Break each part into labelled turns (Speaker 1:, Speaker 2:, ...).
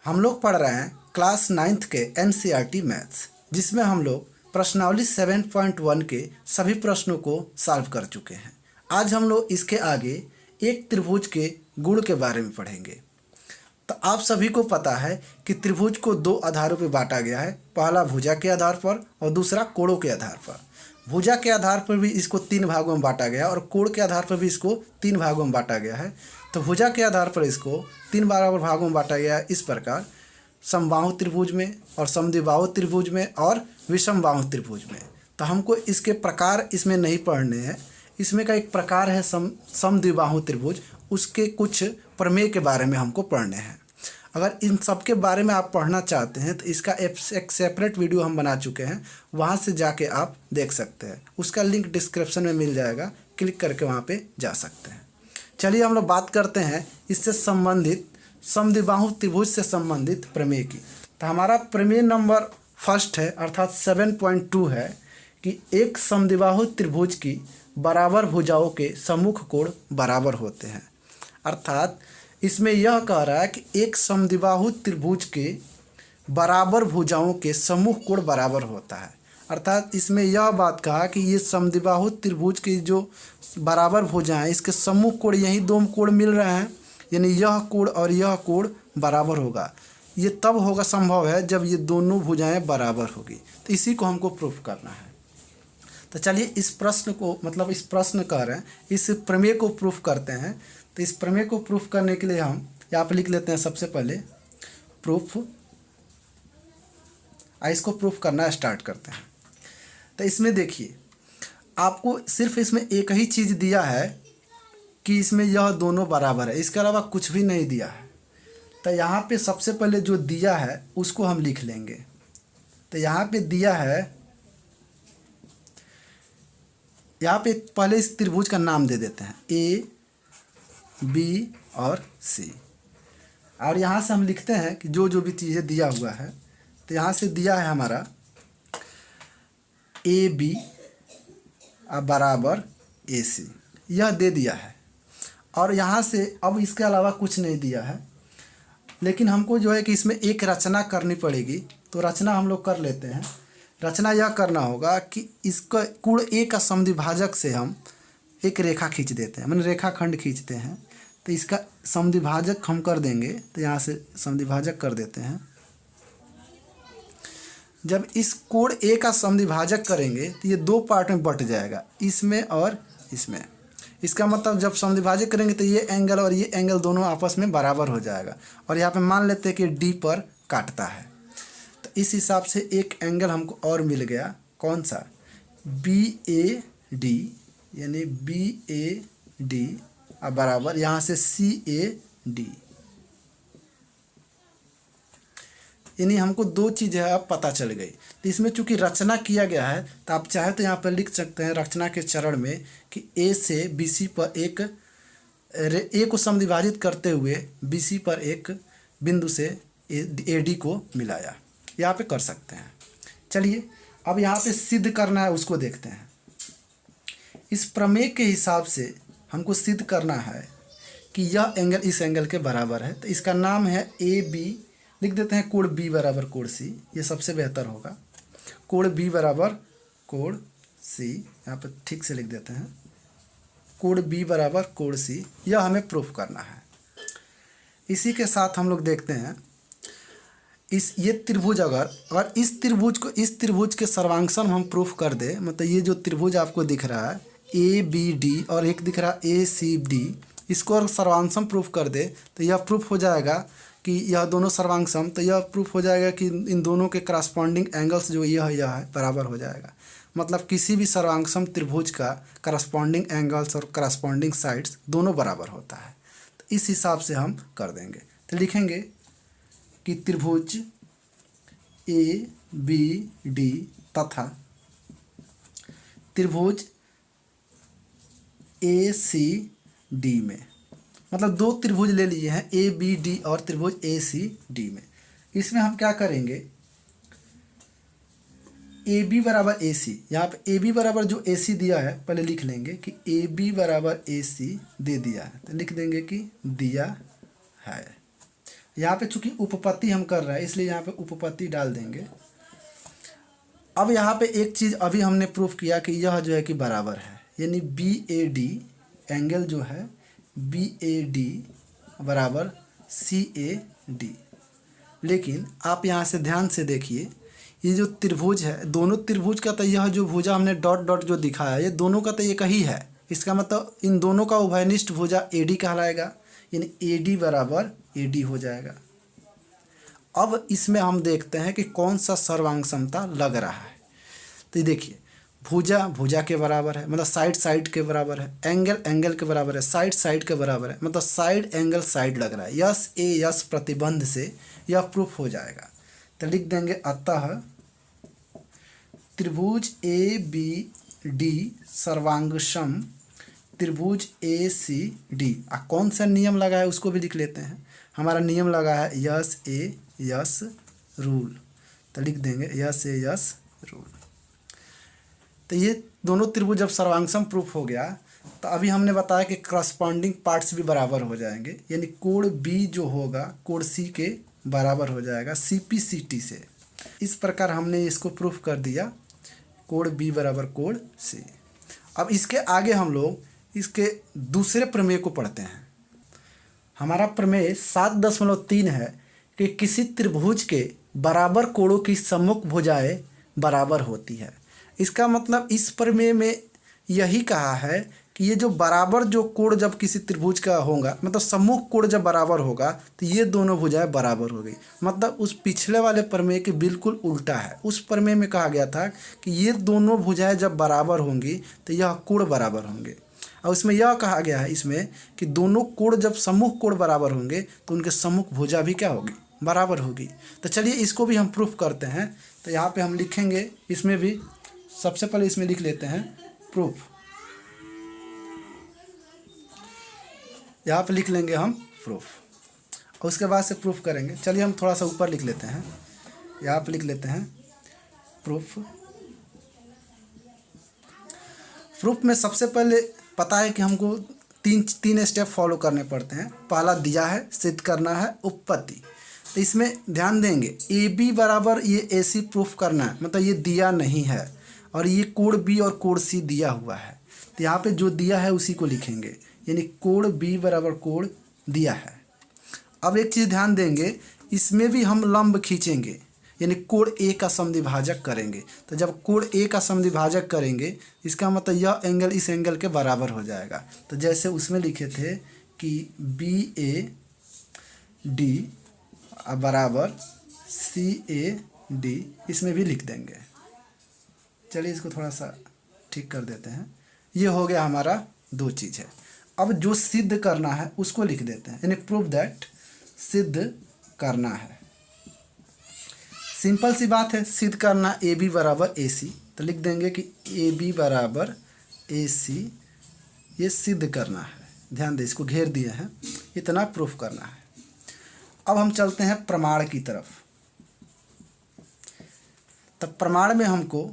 Speaker 1: हम लोग पढ़ रहे हैं क्लास 9th के NCERT मैथ्स, जिसमें हम लोग प्रश्नावली 7.1 के सभी प्रश्नों को सॉल्व कर चुके हैं। आज हम लोग इसके आगे एक त्रिभुज के गुण के बारे में पढ़ेंगे। तो आप सभी को पता है कि त्रिभुज को दो आधारों पर बांटा गया है, पहला भुजा के आधार पर और दूसरा कोणों के आधार पर। भुजा के आधार पर भी इसको 3 भागों में बांटा गया और कोण के आधार पर भी इसको 3 भागों में बांटा गया है। तो भुजा के आधार पर इसको 3 बराबर भागों में बांटा गया है इस प्रकार, समबाहु त्रिभुज में और समद्विबाहु त्रिभुज में और विषमबाहु त्रिभुज में। तो हमको इसके प्रकार इसमें नहीं पढ़ने हैं। इसमें का एक प्रकार है समद्विबाहु त्रिभुज, उसके कुछ प्रमेय के बारे में हमको पढ़ने हैं। अगर इन सब के बारे में आप पढ़ना चाहते हैं तो इसका एक सेपरेट वीडियो हम बना चुके हैं, वहाँ से जाके आप देख सकते हैं। उसका लिंक डिस्क्रिप्शन में मिल जाएगा, क्लिक करके वहाँ पे जा सकते हैं। चलिए हम लोग बात करते हैं इससे संबंधित समद्विबाहु त्रिभुज से संबंधित प्रमेय की। तो हमारा प्रमेय नंबर फर्स्ट है अर्थात 7.2 है कि एक समद्विबाहु त्रिभुज की बराबर भुजाओं के सम्मुख कोण बराबर होते हैं। अर्थात इसमें यह कह रहा है कि एक समद्विबाहु त्रिभुज के बराबर भुजाओं के सम्मुख कोण बराबर होता है। अर्थात इसमें यह बात कहा कि ये समद्विबाहु त्रिभुज की जो बराबर भुजा हैं इसके सम्मुख कोण यही दो कोण मिल रहे हैं, यानी यह कोण और यह कोण बराबर होगा। ये तब होगा संभव है जब ये दोनों भुजाएं बराबर होगी। तो इसी को हमको प्रूफ करना है। तो चलिए इस प्रश्न को इस प्रश्न कर रहे हैं, इस प्रमेय को प्रूफ करते हैं। तो इस प्रमेय को प्रूफ करने के लिए हम यहाँ पर लिख लेते हैं सबसे पहले प्रूफ। इसको प्रूफ करना स्टार्ट करते हैं। तो इसमें देखिए, आपको सिर्फ इसमें एक ही चीज़ दिया है कि इसमें यह दोनों बराबर है, इसके अलावा कुछ भी नहीं दिया है। तो यहाँ पे सबसे पहले जो दिया है उसको हम लिख लेंगे। तो यहाँ पे दिया है, यहाँ पे पहले इस त्रिभुज का नाम दे देते हैं A, B और C। और यहाँ से हम लिखते हैं कि जो जो भी चीज़ें दिया हुआ है। तो यहाँ से दिया है हमारा AB बराबर AC, यह दे दिया है। और यहाँ से अब इसके अलावा कुछ नहीं दिया है, लेकिन हमको जो है कि इसमें एक रचना करनी पड़ेगी। तो रचना हम लोग कर लेते हैं। रचना यह करना होगा कि इसका कोण A का समद्विभाजक से हम एक रेखा खींच देते हैं, रेखाखंड खींचते हैं। तो इसका समद्विभाजक हम कर देंगे। तो यहाँ से समद्विभाजक कर देते हैं। जब इस कोण A का समद्विभाजक करेंगे तो ये दो पार्ट में बट जाएगा, इसमें और इसमें। इसका मतलब जब समद्विभाजक करेंगे तो ये एंगल और ये एंगल दोनों आपस में बराबर हो जाएगा। और यहाँ पे मान लेते हैं कि D पर काटता है। तो इस हिसाब से एक एंगल हमको और मिल गया, कौन सा, BAD, यानी BAD बराबर यहाँ से CAD। यानी हमको दो चीज़ें अब पता चल गई। तो इसमें चूंकि रचना किया गया है तो आप चाहे तो यहाँ पर लिख सकते हैं रचना के चरण में कि A से BC पर एक A को समद्विभाजित करते हुए BC पर एक बिंदु से AD को मिलाया, यहाँ पे कर सकते हैं। चलिए अब यहाँ पे सिद्ध करना है, उसको देखते हैं। इस प्रमेय के हिसाब से हमको सिद्ध करना है कि यह एंगल इस एंगल के बराबर है। तो इसका नाम है AB, लिख देते हैं कोण B बराबर कोण C, ये सबसे बेहतर होगा। कोण B बराबर कोण C, यहाँ पर ठीक से लिख देते हैं, कोण B बराबर कोण C, यह हमें प्रूफ करना है। इसी के साथ हम लोग देखते हैं ये त्रिभुज अगर इस त्रिभुज के सर्वांगसम हम प्रूफ कर दे, मतलब ये जो त्रिभुज आपको दिख रहा है ABD और एक दिख रहा है ACD, इसको अगर सर्वांगसम प्रूफ कर दे तो यह प्रूफ हो जाएगा कि यह दोनों सर्वांगसम। तो यह प्रूफ हो जाएगा कि इन दोनों के करस्पॉन्डिंग एंगल्स जो यह है बराबर हो जाएगा। मतलब किसी भी सर्वांगसम त्रिभुज का करस्पॉन्डिंग एंगल्स और करस्पॉन्डिंग साइड्स दोनों बराबर होता है। तो इस हिसाब से हम कर देंगे। तो लिखेंगे कि त्रिभुज ABD तथा त्रिभुज ACD में, मतलब दो त्रिभुज ले लिए हैं ABD और त्रिभुज ACD में। इसमें हम क्या करेंगे, AB बराबर AC, यहाँ पे AB बराबर जो AC दिया है पहले लिख लेंगे कि AB बराबर AC दे दिया है। तो लिख देंगे कि दिया है। यहाँ पे चूंकि उपपत्ति हम कर रहे हैं इसलिए यहाँ पे उपपत्ति डाल देंगे। अब यहाँ पे एक चीज़ अभी हमने प्रूफ किया कि यह जो है कि बराबर है, यानी BAD एंगल जो है BAD बराबर CAD। लेकिन आप यहाँ से ध्यान से देखिए, ये जो त्रिभुज है, दोनों त्रिभुज का तो यह जो भुजा हमने डॉट डॉट जो दिखाया ये दोनों का तो एक ही है। इसका मतलब इन दोनों का उभयनिष्ठ भुजा AD कहलाएगा, यानी AD बराबर AD हो जाएगा। अब इसमें हम देखते हैं कि कौन सा सर्वांग समता लग रहा है। तो ये देखिए, भुजा भुजा के बराबर है, मतलब साइड साइड के बराबर है, एंगल एंगल के बराबर है, साइड साइड के बराबर है, मतलब साइड एंगल साइड लग रहा है। यस ए यस प्रतिबंध से यह प्रूफ हो जाएगा। तो लिख देंगे अतः त्रिभुज ABD सर्वांगसम त्रिभुज ACD। कौन सा नियम लगा है उसको भी लिख लेते हैं। हमारा नियम लगा है यस ए यस रूल। तो लिख देंगे यस ए यस रूल। तो ये दोनों त्रिभुज जब सर्वांगसम प्रूफ हो गया तो अभी हमने बताया कि करस्पॉन्डिंग पार्ट्स भी बराबर हो जाएंगे, यानी कोण B जो होगा कोण C के बराबर हो जाएगा CPCT से। इस प्रकार हमने इसको प्रूफ कर दिया, कोण B बराबर कोण C। अब इसके आगे हम लोग इसके दूसरे प्रमेय को पढ़ते हैं। हमारा प्रमेय 7.3 है कि किसी त्रिभुज के बराबर कोणों की सम्मुख भुजाएं बराबर होती है। इसका मतलब इस प्रमेय में यही कहा है कि ये जो बराबर जो कोण जब किसी त्रिभुज का होगा, मतलब सम्मुख कोण जब बराबर होगा तो ये दोनों भुजाएं बराबर हो गई। मतलब उस पिछले वाले प्रमेय के बिल्कुल उल्टा है। उस प्रमेय में कहा गया था कि ये दोनों भुजाएं जब बराबर होंगी तो यह कोण बराबर होंगे, और इसमें यह कहा गया है इसमें कि दोनों कोण जब सम्मुख कोण बराबर होंगे तो उनके सम्मुख भुजा भी क्या होगी, बराबर होगी। तो चलिए इसको भी हम प्रूफ करते हैं। तो यहाँ पे हम लिखेंगे, इसमें भी सबसे पहले इसमें लिख लेते हैं प्रूफ। यहाँ पे लिख लेंगे हम प्रूफ, और उसके बाद से प्रूफ करेंगे। चलिए हम थोड़ा सा ऊपर लिख लेते हैं, यहाँ पे लिख लेते हैं प्रूफ। प्रूफ में सबसे पहले पता है कि हमको तीन स्टेप फॉलो करने पड़ते हैं। पहला दिया है, सिद्ध करना है, उपपत्ति। तो इसमें ध्यान देंगे AB बराबर ये AC प्रूफ करना है, मतलब ये दिया नहीं है, और ये कोण B और कोण C दिया हुआ है। तो यहाँ पे जो दिया है उसी को लिखेंगे, यानी कोण B बराबर कोण दिया है। अब एक चीज़ ध्यान देंगे, इसमें भी हम लंब खींचेंगे, यानी कोण A का समद्विभाजक करेंगे। तो जब कोण A का समद्विभाजक करेंगे इसका मतलब यह एंगल इस एंगल के बराबर हो जाएगा। तो जैसे उसमें लिखे थे कि BAD बराबर CAD, इसमें भी लिख देंगे। चलिए इसको थोड़ा सा ठीक कर देते हैं। ये हो गया हमारा दो चीज़ है। अब जो सिद्ध करना है उसको लिख देते हैं, यानी प्रूव दैट, सिद्ध करना है। सिंपल सी बात है, सिद्ध करना AB बराबर AC। तो लिख देंगे कि AB बराबर AC, ये सिद्ध करना है। ध्यान दें, इसको घेर दिए हैं, इतना प्रूफ करना है। अब हम चलते हैं प्रमाण की तरफ। तब प्रमाण में हमको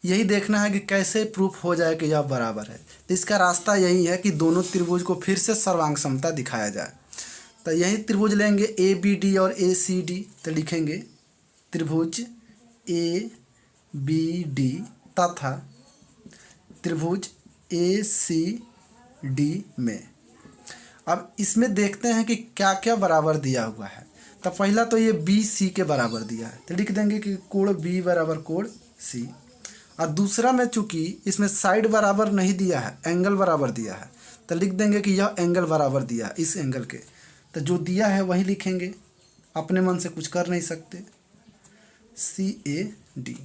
Speaker 1: यही देखना है कि कैसे प्रूफ हो जाए कि यह बराबर है। तो इसका रास्ता यही है कि दोनों त्रिभुज को फिर से सर्वांग समता दिखाया जाए। तो यही त्रिभुज लेंगे ABD और ACD। तो लिखेंगे त्रिभुज ABD तथा त्रिभुज ACD में। अब इसमें देखते हैं कि क्या क्या बराबर दिया हुआ है। तो पहला तो ये BC के बराबर दिया है, तो लिख देंगे कि कोण B बराबर कोण C। और दूसरा में चूंकि इसमें साइड बराबर नहीं दिया है, एंगल बराबर दिया है, तो लिख देंगे कि यह एंगल बराबर दिया है इस एंगल के। तो जो दिया है वही लिखेंगे, अपने मन से कुछ कर नहीं सकते। CAD,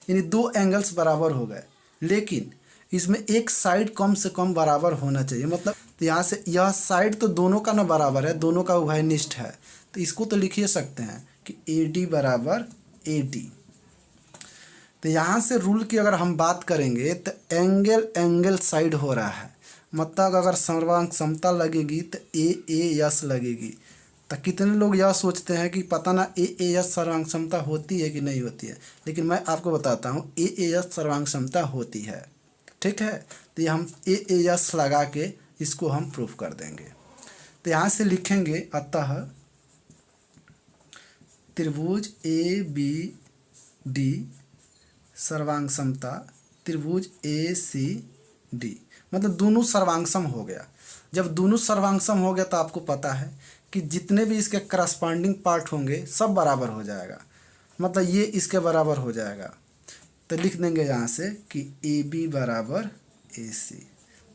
Speaker 1: यानी दो एंगल्स बराबर हो गए, लेकिन इसमें एक साइड कम से कम बराबर होना चाहिए। मतलब तो यहाँ से यह साइड तो दोनों का ना बराबर है, दोनों का उभयनिष्ठ है। तो इसको तो लिख ही सकते हैं कि AD बराबर AD। तो यहाँ से रूल की अगर हम बात करेंगे तो एंगल एंगल साइड हो रहा है, मतलब अगर सर्वांग समता लगेगी तो AAS लगेगी। तो कितने लोग यह सोचते हैं कि पता ना AAS सर्वांग समता होती है कि नहीं होती है, लेकिन मैं आपको बताता हूँ AAS सर्वांग समता होती है। ठीक है, तो ये हम AAS लगा के इसको हम प्रूफ कर देंगे। तो यहाँ से लिखेंगे अतः त्रिभुज ए बी डी सर्वांग समता त्रिभुज ए सी डी, मतलब दोनों सर्वांगसम हो गया। जब दोनों सर्वांगसम हो गया तो आपको पता है कि जितने भी इसके करस्पॉन्डिंग पार्ट होंगे सब बराबर हो जाएगा, मतलब ये इसके बराबर हो जाएगा। तो लिख देंगे यहाँ से कि ए बी बराबर ए सी।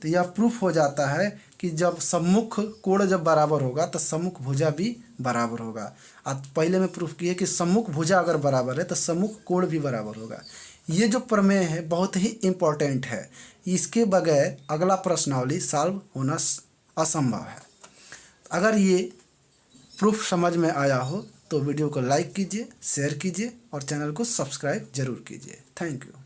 Speaker 1: तो यह प्रूफ हो जाता है कि जब सम्मुख कोण जब बराबर होगा तो सम्मुख भुजा भी बराबर होगा। अब पहले में प्रूफ किए कि सम्मुख भुजा अगर बराबर है तो सम्मुख कोण भी बराबर होगा। ये जो प्रमेय है बहुत ही इम्पोर्टेंट है, इसके बगैर अगला प्रश्नावली सॉल्व होना असंभव है। अगर ये प्रूफ समझ में आया हो तो वीडियो को लाइक कीजिए, शेयर कीजिए और चैनल को सब्सक्राइब जरूर कीजिए। Thank you.